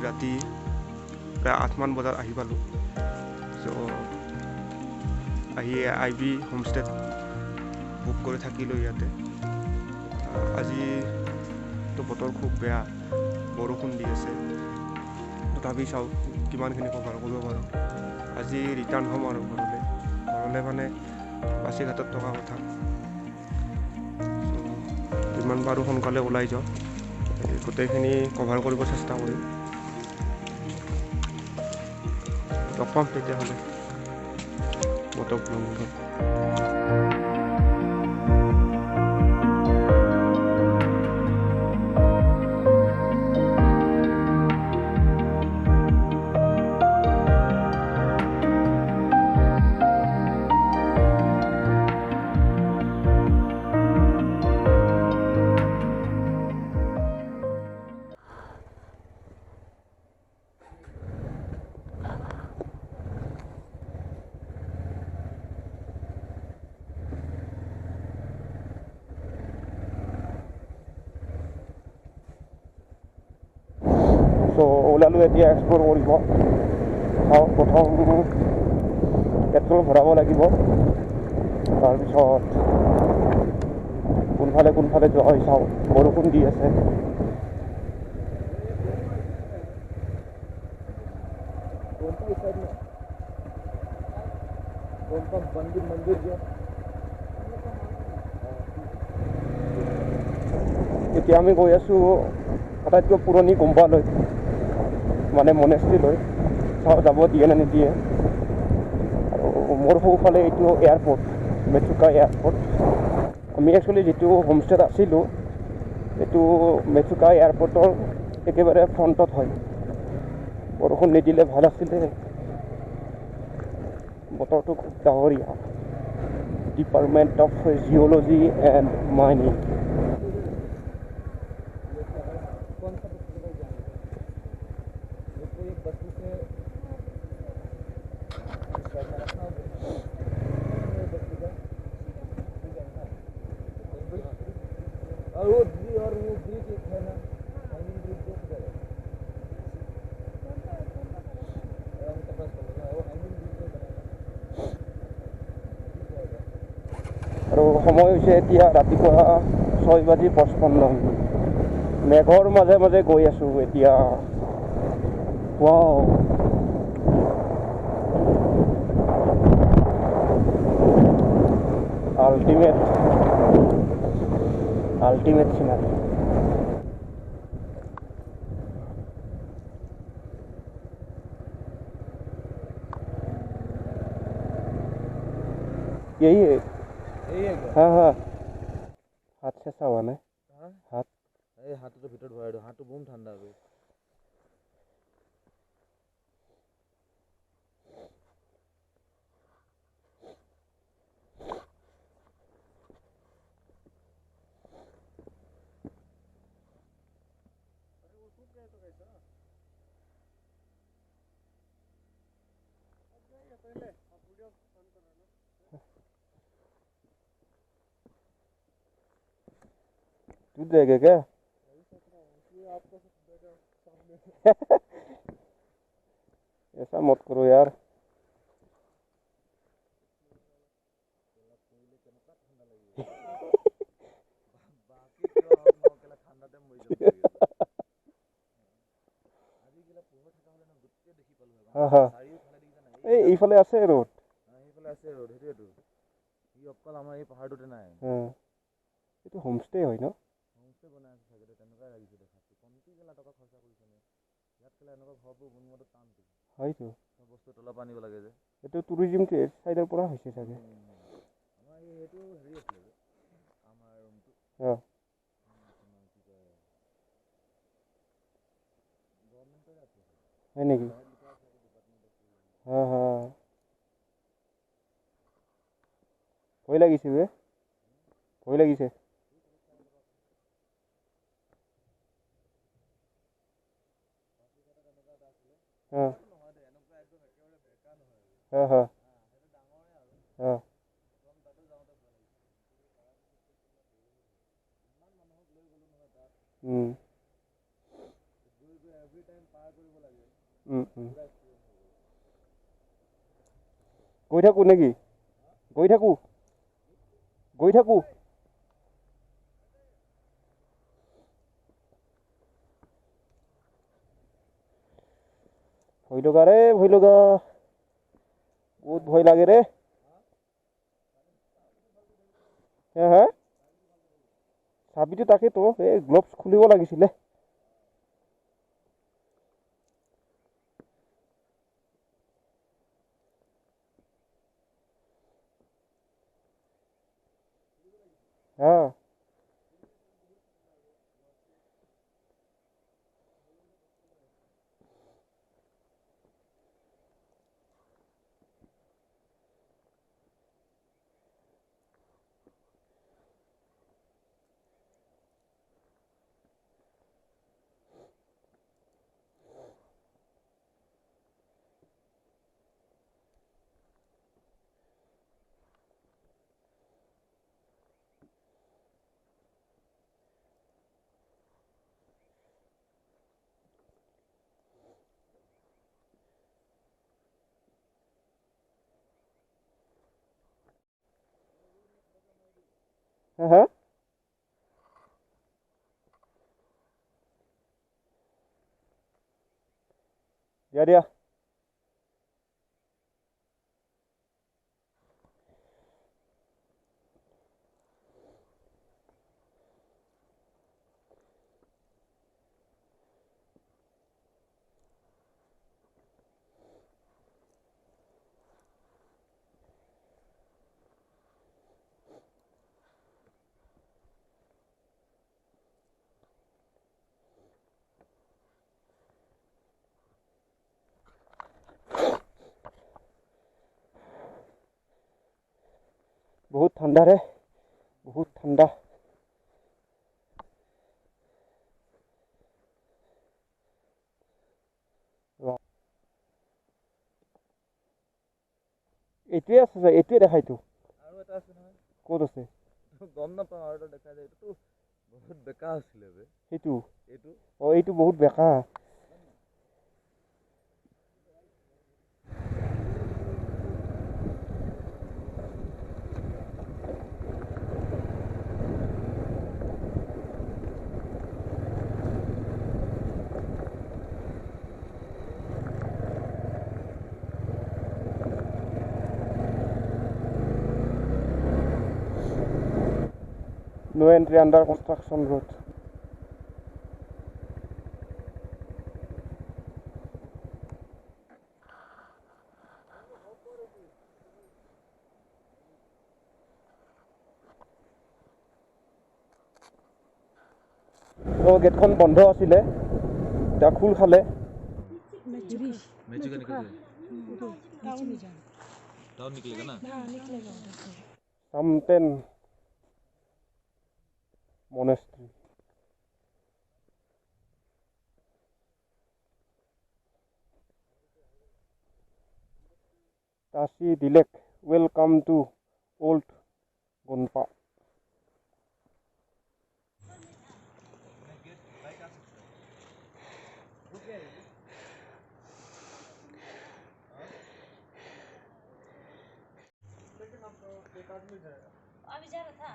ৰাতি প্ৰায় 8মান বজাত আহি পালোঁ। চ' আহি IB হোমষ্টেত বুক কৰি থাকিলোঁ ইয়াতে। আজিতো বতৰ খুব বেয়া, বৰষুণ দি আছে, তথাপি চাওঁ কিমানখিনি কভাৰ কৰিব পাৰোঁ। আজি ৰিটাৰ্ণ হ'ম আৰু ঘৰলৈ মানে পাছিঘাটত থকা কথা। যিমান পাৰোঁ সোনকালে ওলাই যাওঁ, গোটেইখিনি কভাৰ কৰিব চেষ্টা কৰিম। লগ পাম তেতিয়াহ'লে মটক ব্লগত। চ' ওলালোঁ এতিয়া এক্সপ্ল'ৰ কৰিব। চাওঁ, প্ৰথম পেট্ৰল ভৰাব লাগিব, তাৰপিছত কোনফালে যোৱা হয় চাওঁ। বৰষুণ দি আছে। এতিয়া আমি গৈ আছোঁ আটাইতকৈ পুৰণি গুম্বালৈ, মানে মনেষ্ট্ৰীলৈ। চাওঁ যাব দিয়ে নে নিদিয়ে। আৰু মোৰ সোঁফালে এইটো এয়াৰপৰ্ট, মেচুকা এয়াৰপৰ্ট। আমি একচুৱেলি যিটো হোমষ্টেত আছিলোঁ, এইটো মেচুকা এয়াৰপৰ্টৰ একেবাৰে ফ্ৰণ্টত হয়। বৰষুণ নিদিলে ভাল আছিলে, বতৰটো খুব ডাৱৰীয়া। Department of geology and mining. আৰু সময় হৈছে এতিয়া ৰাতিপুৱা 6:55। মেঘৰ মাজে মাজে গৈ আছোঁ এতিয়া। ৱাও, আল্টিমেট চিনাৰী। यही है, हाँ हाँ। हाथ চেঁচা হোৱা নাই, হাত এই হাতটো ভিতৰত ভৰাই দিওঁ। হাতটো বহুত ঠাণ্ডা হৈ तू देगा क्या? ऐसा मत करो यार। এইফালে আছে ৰোড, সেইটোৱেতো। ই অকল আমাৰ এই পাহাৰটোতে নাই। এইটো হোমষ্টে হয় ন? হোমষ্টে বনাই আছে চাগে, তেনেকুৱাই লাগিছে দেখাত। কমটি গেলা টকা খৰচা কৰিছে নে ইয়াত। কেলা এনেকুৱা ঘৰবোৰ বনোৱাটো টানটো হয়তো। চব বস্তু তলৰ পৰা আনিব লাগে যে। এইটো টুৰিজিম চাইডৰ পৰা হৈছে চাগে। আমাৰ এইটো হেৰি আছিলে যে আমাৰ ৰুমটো। হয় নেকি? ভয় লাগিছে বে, ভয় লাগিছে। এভৰি টাইম পাৰ কৰিব গৈ থাকোঁ নেকি? গৈ থাকোঁ। ভয় লগা ৰে, ভয় লগা। বহুত ভয় লাগে ৰে। হা? চাবিটো তাকেতো, এই গ্লভছ খুলিব লাগিছিলে। হা। হা? দিয়া। বহুত ঠাণ্ডা ৰে, বহুত ঠাণ্ডা। এইটোৱে আছে, এইটোৱে দেখাইতো। আৰু এটা আছে নহয়। ক'ত আছে? গম নাপাওঁ, আৰু এটা দেখাই যায়। এইটো বহুত বেকা আছিলে বে। এইটো এইটো বহুত বেকা। No entry under construction road. গেটখন বন্ধ আছিলে, এতিয়া খোল খালে। Samten Monastery. Tasi Dilek, welcome to Old Gonpa. अभी जा रहा था।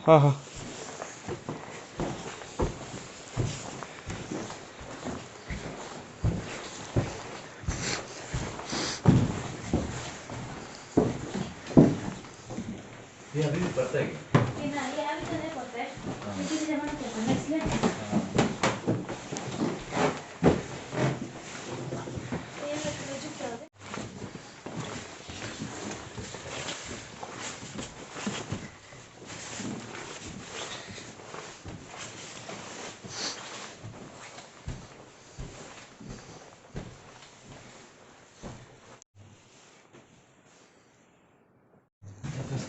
हाँ ये अभी भी पड़ता है क्या? ये ना, ये अभी तो नहीं पड़ता है। किसी जमाने में पड़ता है इसलिए। ये लोग चुप रहो।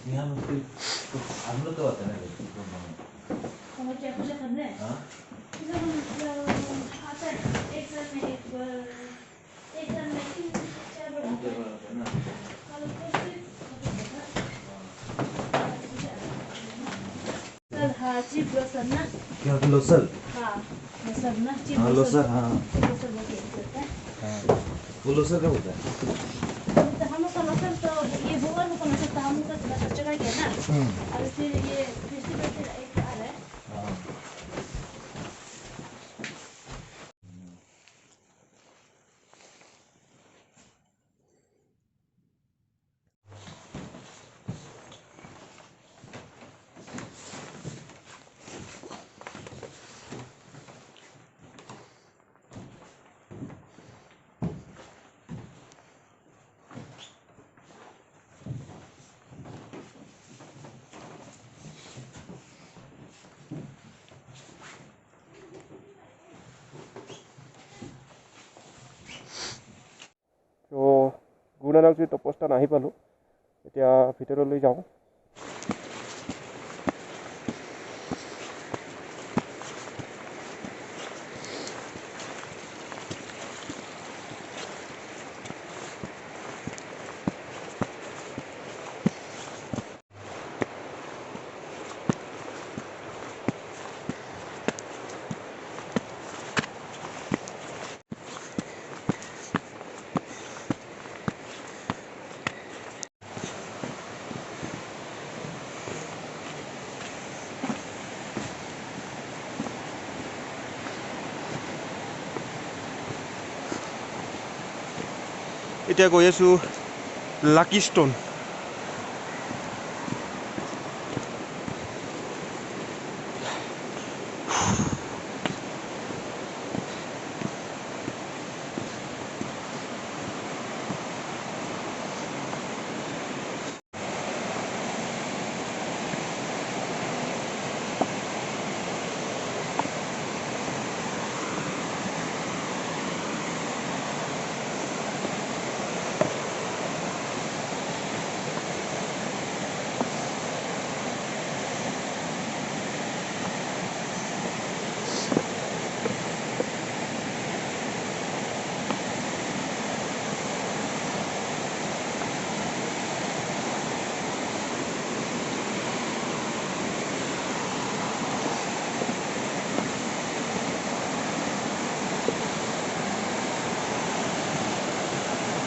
यहाँ मुझे हम लोग तो आता है ना क्या कुछ करना है हाँ आता है एक साल में 3-4 बार हाँ चीफ ग्रोसर ना क्या ग्लोसर हाँ ग्रोसर ना चीफ हाँ ग्लोसर हाँ ग्रोसर बोल के होता है हाँ ग्लोसर क्या होता है तो हम लोग का लोकल तो ये होगा लोग का तो हम लोग का चढ़ा गया ना और फिर ये फेस्टिवल फिर एक आ रहा है हाँ তো গুৰুনানক যি তপস্থান আহি পালোঁ এতিয়া ভিতৰলৈ যাওঁ এতিয়া গৈ আছোঁ লাকি ষ্টোন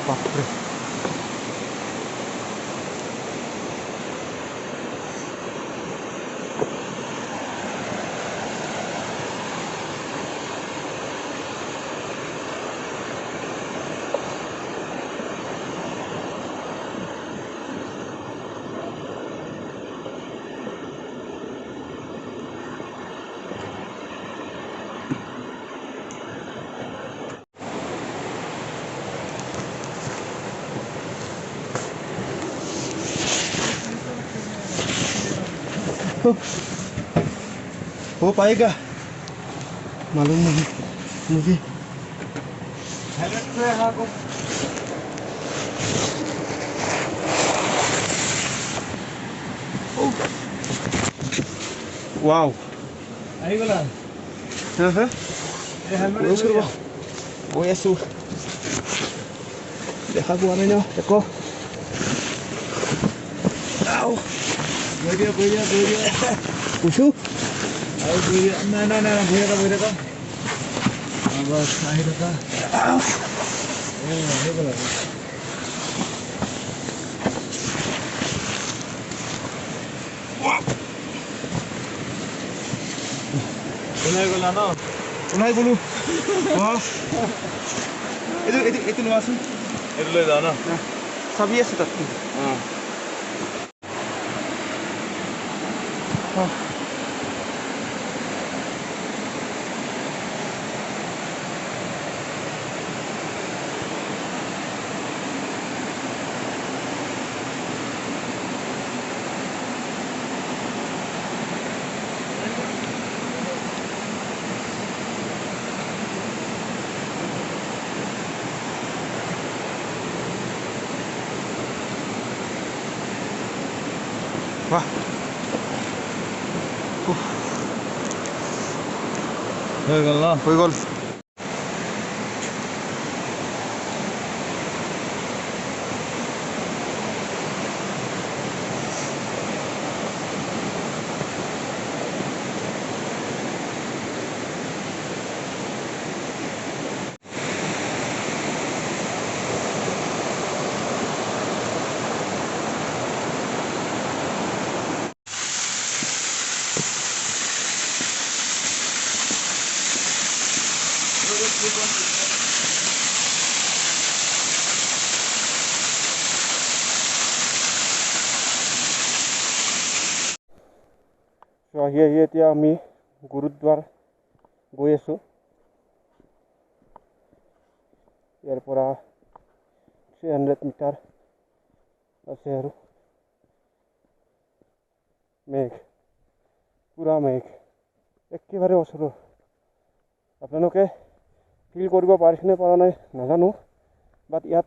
বাপৰে हो पाएगा मालूम नहीं मुझे वाव गৈ আছোঁ দেখা পোৱা নাই ন একো কৈছোঁ নাই নাই নাই বহি থাকা বছ আহি থাকা আহিব লাগে ওলাই গ'লা ন ওলাই গ'লোঁ এইটো লোৱাচোন এইটো লৈ যাওঁ ন চাবি আছে তাত Wah. হৈ গ'ল ন হৈ গ'ল চ' আহি এতিয়া আমি গুৰুদ্বাৰ গৈ আছোঁ। ইয়াৰ পৰা 300 মিটাৰ আছে আৰু মেঘ, পুৰা মেঘ, একেবাৰে ওচৰত। আপোনালোকে ফিল কৰিব পাৰিছেনে পৰা নাই নাজানো, বাট ইয়াত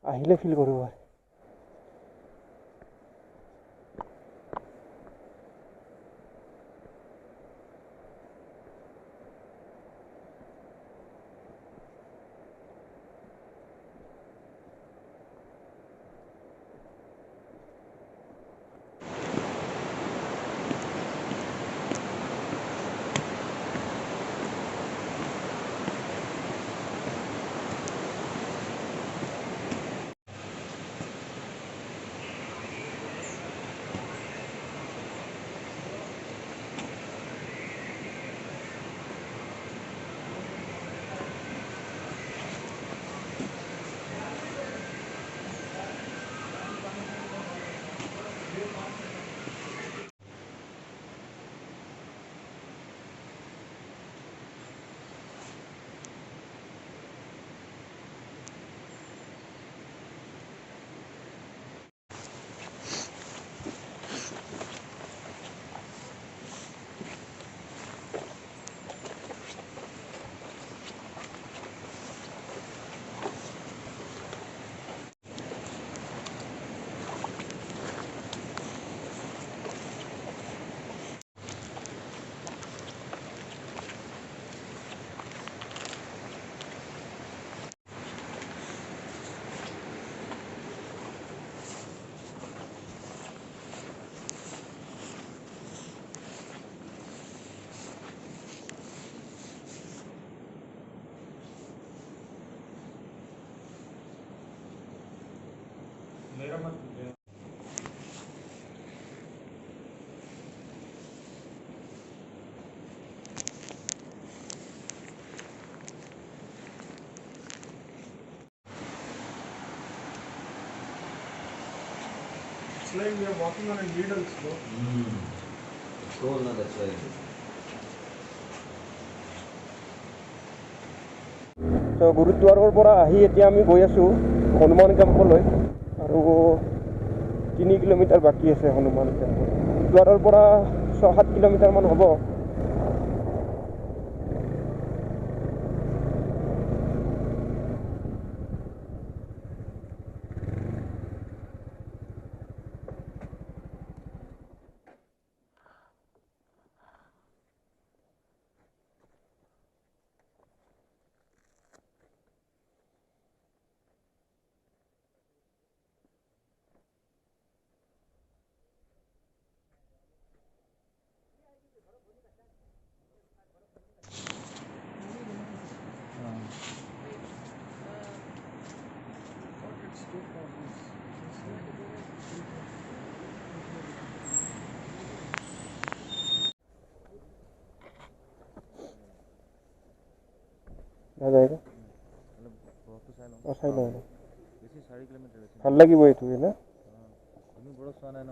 আহিলে ফিল কৰিব পাৰে। It's like we are walking on a needle slope. It's cold, no? That's why. চ' গুৰুদ্বাৰৰ পৰা আহি এতিয়া আমি গৈ আছোঁ হনুমান কেম্পলৈ, আৰু 3 কিলোমিটাৰ বাকী আছে হনুমান কেম্প। গুৰুদ্বাৰৰ পৰা 6-7 কিলোমিটাৰমান হ'ব। It's too far. যায়গা বৰফটো চাই লওঁ। চাই লওঁ, বেছি 4 কিলোমিটাৰ বেছি। ভাল লাগিব এইটো না। তুমি বৰফ চোৱা নাই ন?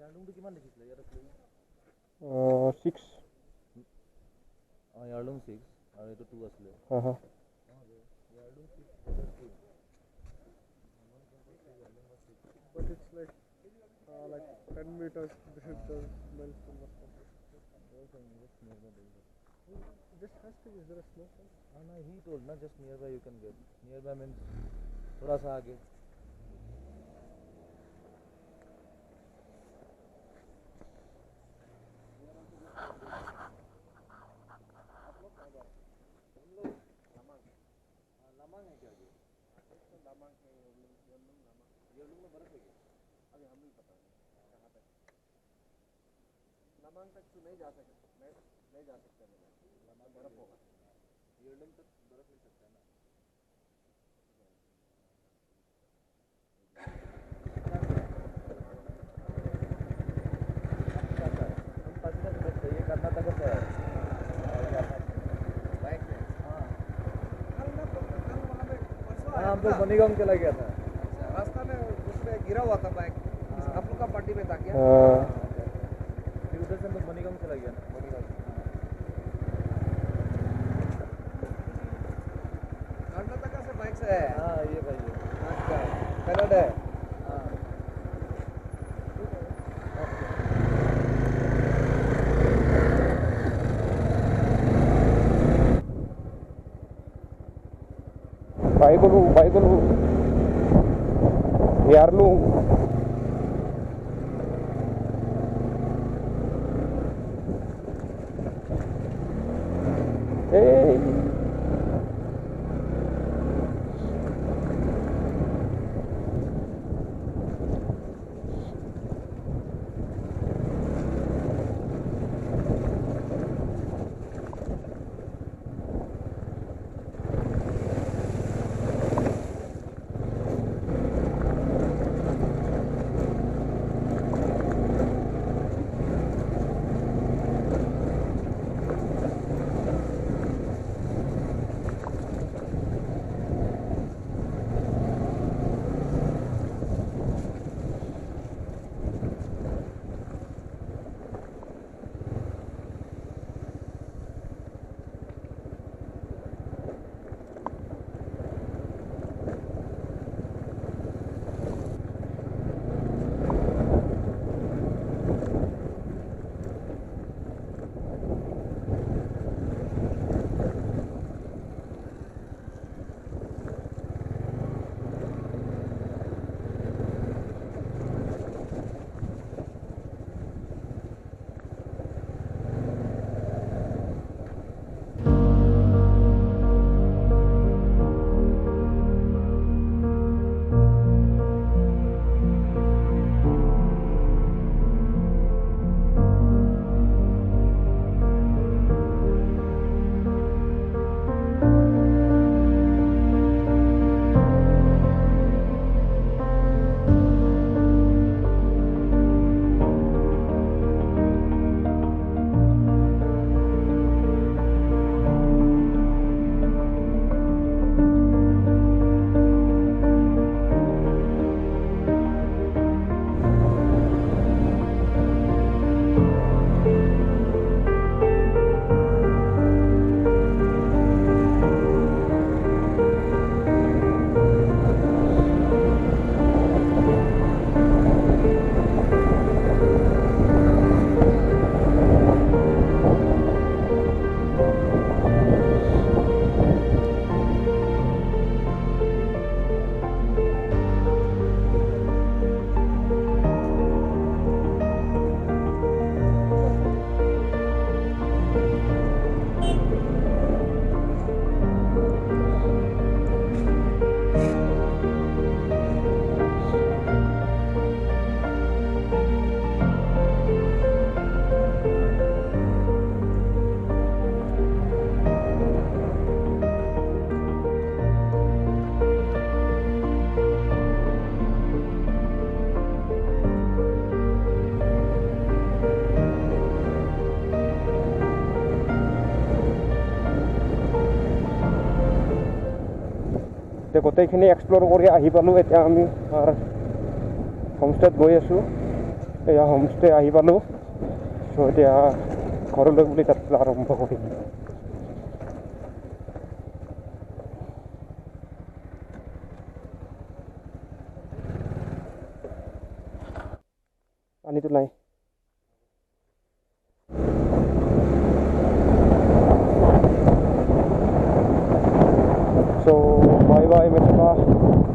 ইয়াৰলুংটো কিমান দেখিছিলে ইয়াত আছিলে? 6। ইয়াৰলুং 6 আৰু এইটো 2 আছিলে। Yarlung 6 But it's like 10 meters behind the milestone or something. Just has to be, is there a snow? No, he told na just nearby you can get. Nearby means थोड़ा सा आगे. लमांग तक तो नहीं जा सकते, नहीं जा सकते, बर्फ होगा। ये कर्नाटक से है बाइक में हाँ कल वहाँ पे परसों हाँ, आया हम तो था। मनीगांव चला गया था रास्ता में दूसरे गिरा हुआ था बाइक आप लोग का पार्टी में था क्या फिर उधर से हम लोग मनीगांव चला गया ना कर्नाटक से बाइक से है हाँ ये भाई है अच्छा कनाडा है हाँ బాయిగులు యార్లు গোটেইখিনি এক্সপ্ল'ৰ কৰি আহি পালোঁ। এতিয়া আমি হোমষ্টেত গৈ আছোঁ। এয়া হোমষ্টে আহি পালোঁ। চ' এতিয়া ঘৰলৈ বুলি তাত আৰম্ভ কৰিম। পানীটো নাই। So bye bye Metka.